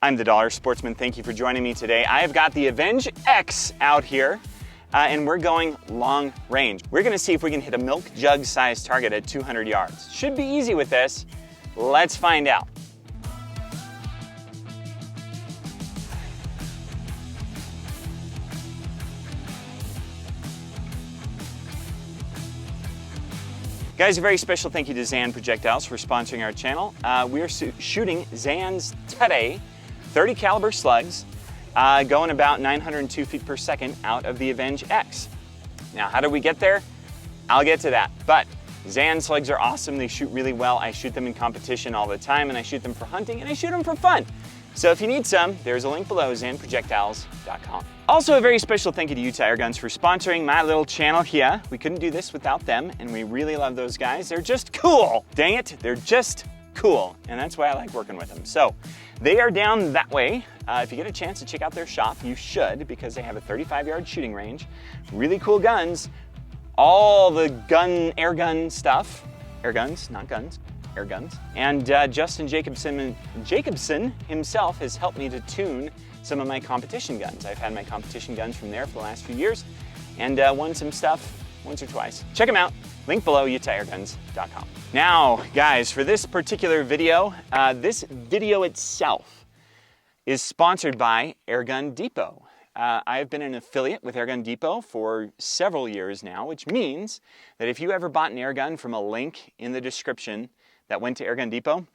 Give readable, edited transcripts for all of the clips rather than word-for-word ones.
I'm the Dollar Sportsman. Thank you for joining me today. I have got the Avenge-X out here, and we're going long range. We're gonna see if we can hit a milk jug sized target at 200 yards. Should be easy with this. Let's find out. Guys, a very special thank you to Zan Projectiles for sponsoring our channel. We are shooting Zan's today 30 caliber slugs, going about 902 feet per second out of the Avenge-X. Now, how did we get there? I'll get to that. But Zan slugs are awesome. They shoot really well. I shoot them in competition all the time, and I shoot them for hunting, and I shoot them for fun. So if you need some, there's a link below, zanprojectiles.com. Also, a very special thank you to Utah Airguns for sponsoring my little channel here. We couldn't do this without them, and we really love those guys. They're just cool. Dang it, they're just cool, and that's why I like working with them. So they are down that way. If you get a chance to check out their shop, you should, because they have a 35-yard shooting range, really cool guns, all the air gun stuff, air guns, not guns, air guns. And Justin Jacobson himself has helped me to tune some of my competition guns. I've had my competition guns from there for the last few years and won some stuff once or twice. Check them out, link below, utahairguns.com. Now, guys, for this particular video, this video itself is sponsored by Airgun Depot. I've been an affiliate with Airgun Depot for several years now, which means that if you ever bought an airgun from a link in the description that went to Airgun Depot,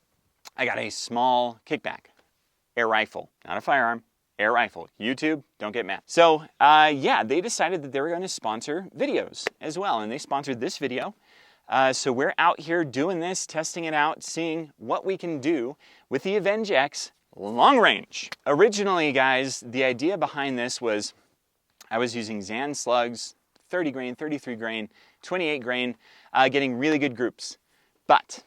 I got a small kickback. Air rifle, not a firearm, air rifle. YouTube, don't get mad. So yeah, they decided that they were going to sponsor videos as well, and they sponsored this video. So we're out here doing this, testing it out, seeing what we can do with the Avenge-X long range. Originally, guys, the idea behind this was I was using Zan slugs, 30 grain, 33 grain, 28 grain, getting really good groups. But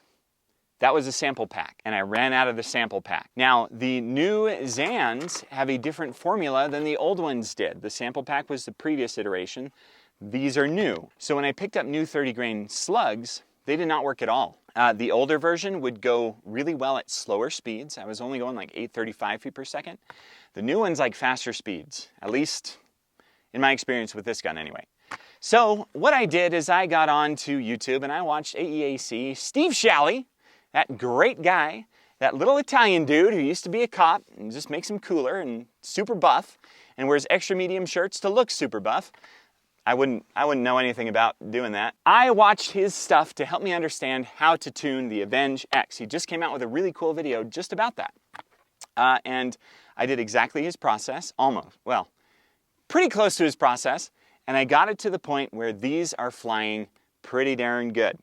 that was a sample pack, and I ran out of the sample pack. Now, the new Zans have a different formula than the old ones did. The sample pack was the previous iteration. These are new. So when I picked up new 30 grain slugs, they did not work at all. The older version would go really well at slower speeds. I was only going like 835 feet per second. The new ones like faster speeds, at least in my experience with this gun anyway. So what I did is I got on to YouTube and I watched AEAC, Steve Shalley, that great guy, that little Italian dude who used to be a cop and just makes him cooler and super buff and wears extra medium shirts to look super buff. I wouldn't know anything about doing that. I watched his stuff to help me understand how to tune the Avenge-X. He just came out with a really cool video just about that. And I did exactly his process, almost, well, pretty close to his process, and I got it to the point where these are flying pretty darn good.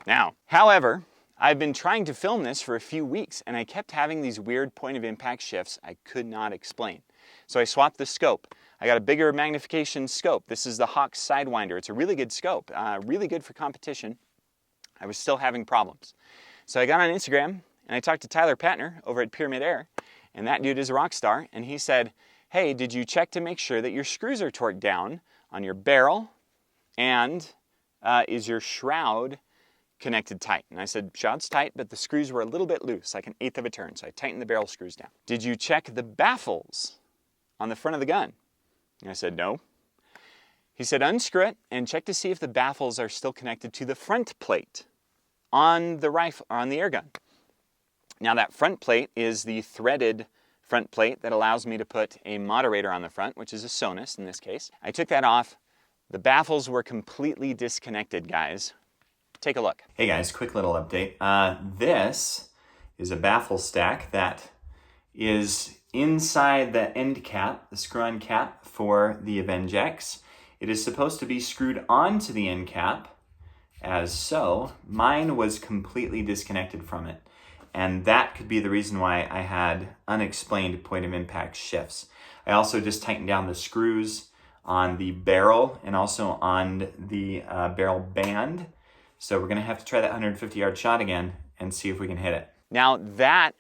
Now, however, I've been trying to film this for a few weeks, and I kept having these weird point of impact shifts I could not explain. So I swapped the scope. I got a bigger magnification scope. This is the Hawk Sidewinder. It's a really good scope, really good for competition. I was still having problems. So I got on Instagram and I talked to Tyler Patner over at Pyramid Air, and that dude is a rock star, and he said, hey, did you check to make sure that your screws are torqued down on your barrel, and is your shroud connected tight? And I said, shroud's tight, but the screws were a little bit loose, like 1/8 of a turn, so I tightened the barrel screws down. Did you check the baffles on the front of the gun? And I said, no. He said, unscrew it and check to see if the baffles are still connected to the front plate on the rifle, or on the air gun. Now that front plate is the threaded front plate that allows me to put a moderator on the front, which is a Sonus in this case. I took that off. The baffles were completely disconnected, guys. Take a look. Hey guys, quick little update. This is a baffle stack that is inside the end cap, the screw-on cap for the Avenge-X. It is supposed to be screwed onto the end cap as so. Mine was completely disconnected from it, and that could be the reason why I had unexplained point of impact shifts. I also just tightened down the screws on the barrel and also on the barrel band. So we're gonna have to try that 150-yard shot again and see if we can hit it. Now that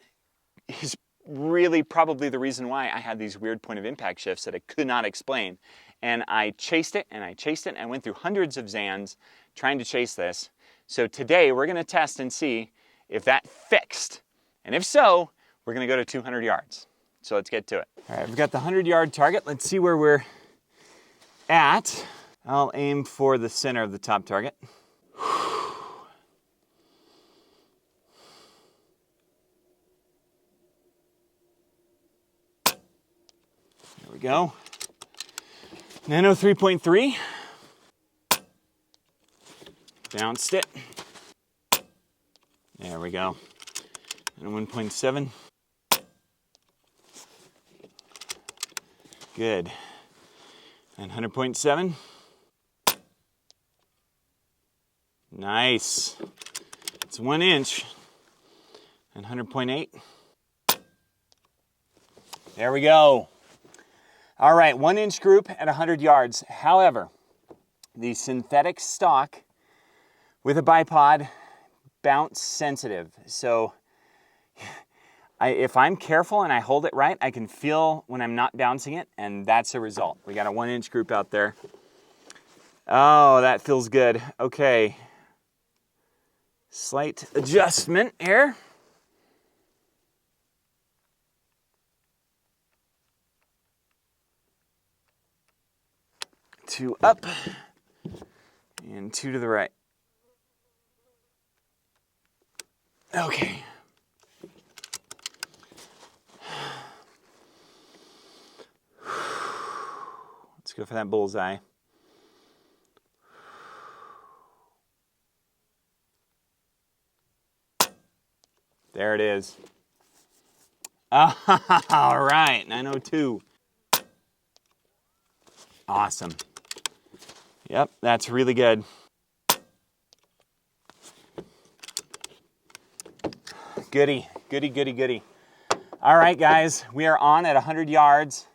is really probably the reason why I had these weird point of impact shifts that I could not explain. And I chased it and I chased it and I went through hundreds of Zans trying to chase this. So today we're gonna test and see if that fixed. And if so, we're gonna go to 200 yards. So let's get to it. All right, we've got the 100-yard target. Let's see where we're at. I'll aim for the center of the top target. There we go. 903.3. Bounced it. There we go. 901.7. Good. 900.7. Nice. It's 1 inch. 900.8. There we go. All right, 1 inch group at 100 yards. However, the synthetic stock with a bipod, bounce sensitive. So if I'm careful and I hold it right, I can feel when I'm not bouncing it, and that's the result. We got a 1 inch group out there. Oh, that feels good. Okay. Slight adjustment here. Two up and two to the right. Okay. Let's go for that bullseye. There it is. All right, 902. Awesome. Yep, that's really good. Goody, goody, goody, goody. All right, guys, we are on at 100 yards.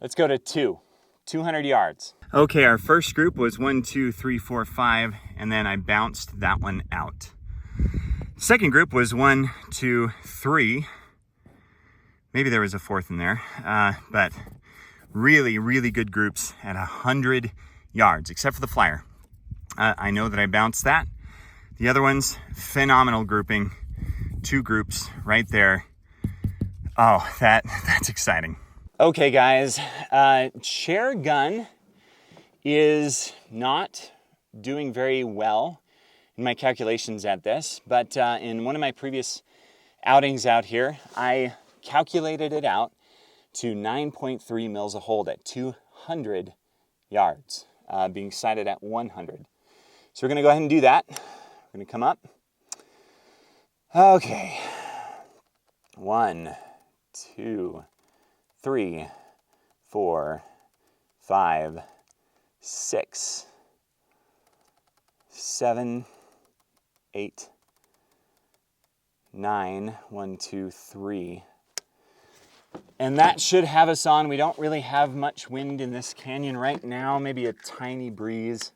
Let's go to 200 yards. Okay, our first group was 1, 2, 3, 4, 5, and then I bounced that one out. Second group was 1, 2, 3. Maybe there was a fourth in there, but really, really good groups at 100 yards, except for the flyer. I know that I bounced that. The other ones, phenomenal grouping. 2 groups right there. Oh, that's exciting. Okay, guys, chair gun is not doing very well in my calculations at this, but in one of my previous outings out here, I calculated it out to 9.3 mils a hold at 200 yards, being sighted at 100. So we're gonna go ahead and do that. We're gonna come up. Okay, 1, 2, 3, 4, 5, 6, 7, 8, 9, 1, 2, 3. And that should have us on. We don't really have much wind in this canyon right now, maybe a tiny breeze.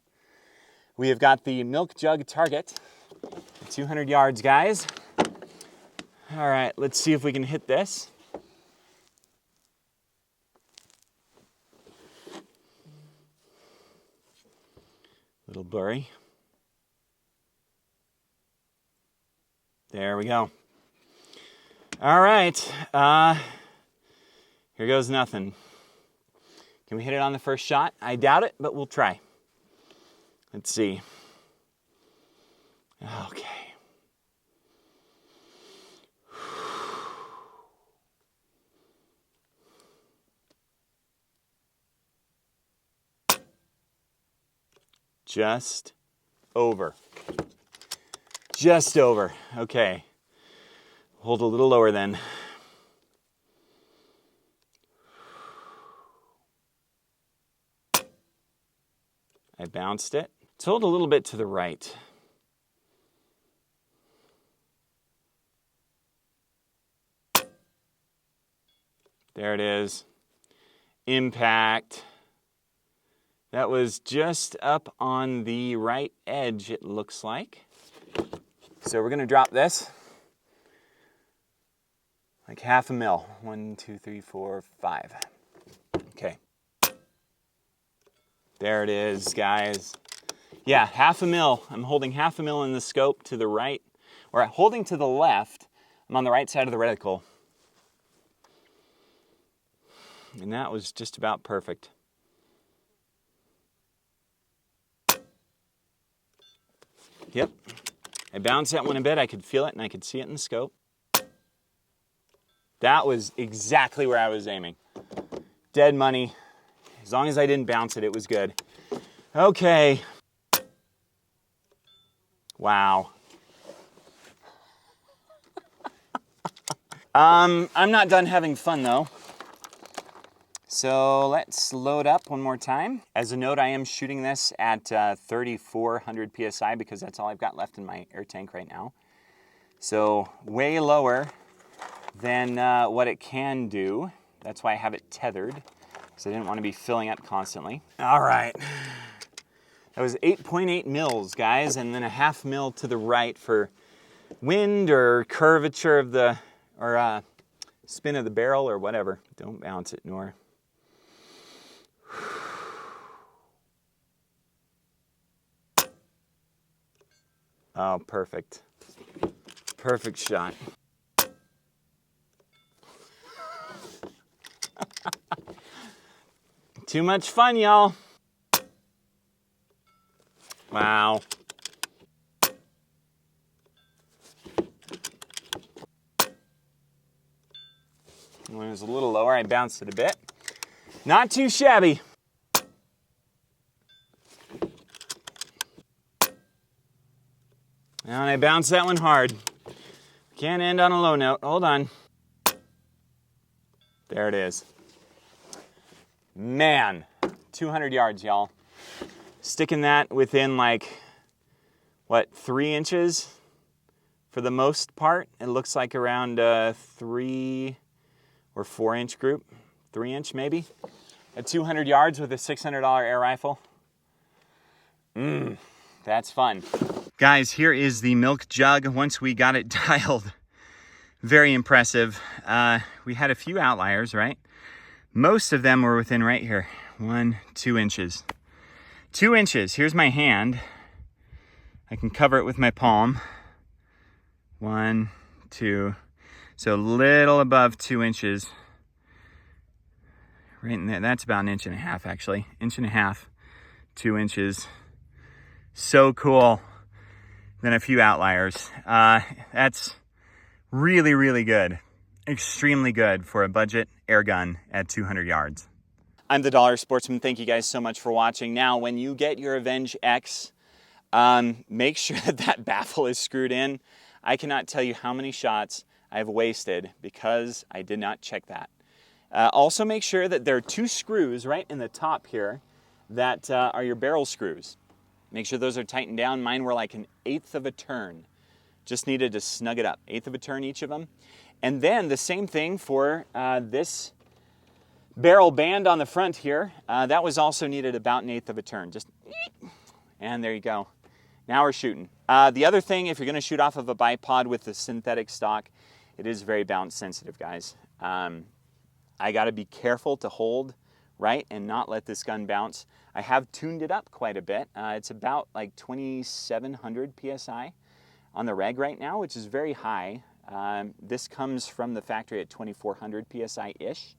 We have got the milk jug target, 200 yards, guys. All right, let's see if we can hit this. Little blurry. There we go. All right, here goes nothing. Can we hit it on the first shot? I doubt it, but we'll try. Let's see. Okay. Just over. Just over. Okay. Hold a little lower then. I bounced it. Hold a little bit to the right. There it is. Impact. That was just up on the right edge, it looks like. So we're gonna drop this. Like 1/2 mil. 1, 2, 3, 4, 5. Okay. There it is, guys. Yeah, 1/2 mil. I'm holding 1/2 mil in the scope to the right, or holding to the left. I'm on the right side of the reticle. And that was just about perfect. Yep. I bounced that one a bit. I could feel it and I could see it in the scope. That was exactly where I was aiming. Dead money. As long as I didn't bounce it, it was good. Okay. Wow. I'm not done having fun though. So let's load up one more time. As a note, I am shooting this at 3,400 PSI because that's all I've got left in my air tank right now. So way lower than what it can do. That's why I have it tethered, because I didn't want to be filling up constantly. All right. That was 8.8 mils, guys, and then a half mil to the right for wind or curvature of the, or spin of the barrel or whatever. Don't bounce it, Nor. Oh, perfect. Perfect shot. Too much fun, y'all. Wow. When it was a little lower, I bounced it a bit. Not too shabby. And I bounced that one hard. Can't end on a low note. Hold on. There it is. Man, 200 yards, y'all. Sticking that within like, what, 3 inches for the most part. It looks like around a 3 or 4 inch group. 3 inch maybe. At 200 yards with a $600 air rifle. That's fun. Guys, here is the milk jug once we got it dialed. Very impressive. We had a few outliers, right? Most of them were within right here. 1, 2 inches. 2 inches. Here's my hand. I can cover it with my palm. 1, 2. So a little above 2 inches. Right in there. That's about 1.5 inches, actually. 1.5 inches, 2 inches. So cool. Then a few outliers. That's really, really good. Extremely good for a budget air gun at 200 yards. I'm the Dollar Sportsman. Thank you guys so much for watching. Now, when you get your Avenge-X, make sure that that baffle is screwed in. I cannot tell you how many shots I've wasted because I did not check that. Also, make sure that there are 2 screws right in the top here that are your barrel screws. Make sure those are tightened down. Mine were like 1/8 of a turn. Just needed to snug it up. 1/8 of a turn, each of them. And then the same thing for this barrel band on the front here. That was also needed about 1/8 of a turn. Just, and there you go. Now we're shooting. The other thing, if you're going to shoot off of a bipod with the synthetic stock, it is very bounce sensitive, guys. I got to be careful to hold right and not let this gun bounce. I have tuned it up quite a bit. It's about like 2,700 PSI on the reg right now, which is very high. This comes from the factory at 2,400 PSI-ish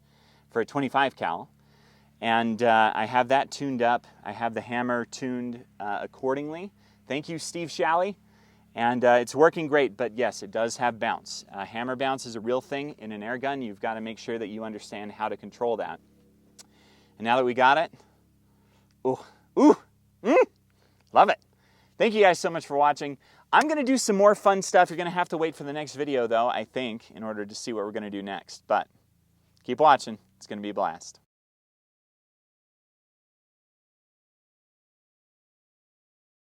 for a 25 cal. And I have that tuned up. I have the hammer tuned accordingly. Thank you, Steve Shalley. And it's working great, but yes, it does have bounce. Hammer bounce is a real thing in an air gun. You've got to make sure that you understand how to control that. And now that we got it, love it. Thank you guys so much for watching. I'm going to do some more fun stuff. You're going to have to wait for the next video, though, I think, in order to see what we're going to do next. But keep watching. It's going to be a blast.